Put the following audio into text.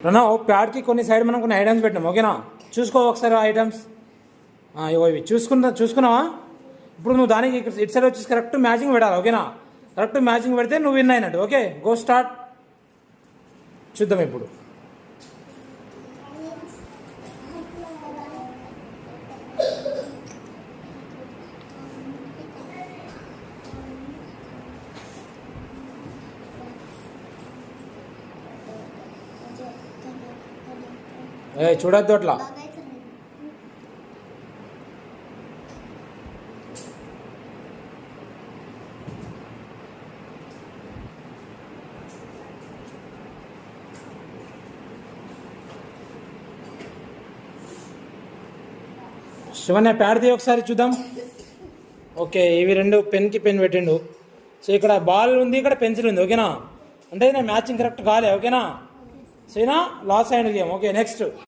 ప్రణవ్ ప్యాడ్కి కొన్ని సైడ్ మనం కొన్ని ఐటమ్స్ పెట్టినాం, ఓకేనా? చూసుకో ఒకసారి ఐటమ్స్. ఇగో ఇవి చూసుకున్నావా? ఇప్పుడు నువ్వు దానికి ఇటు సైడ్ వచ్చేసి కరెక్ట్ మ్యాచింగ్ పెట్టాలి, ఓకేనా? కరెక్ట్ మ్యాచింగ్ పెడితే నువ్వు విన్ అయినట్టు. Okay, go start. చూద్దాం ఇప్పుడు. చూడద్దు అట్లా. శివన్న ప్యాడ్ది ఒకసారి చూద్దాం. ఓకే, ఇవి రెండు పెన్కి పెన్ పెట్టిండు. సో ఇక్కడ బాల్ ఉంది, ఇక్కడ పెన్సిల్ ఉంది, ఓకేనా? అంటే నేను మ్యాచింగ్ కరెక్ట్ కాలే, ఓకేనా? సరేనా? లాస్ అయిన గేమ్. Okay, next.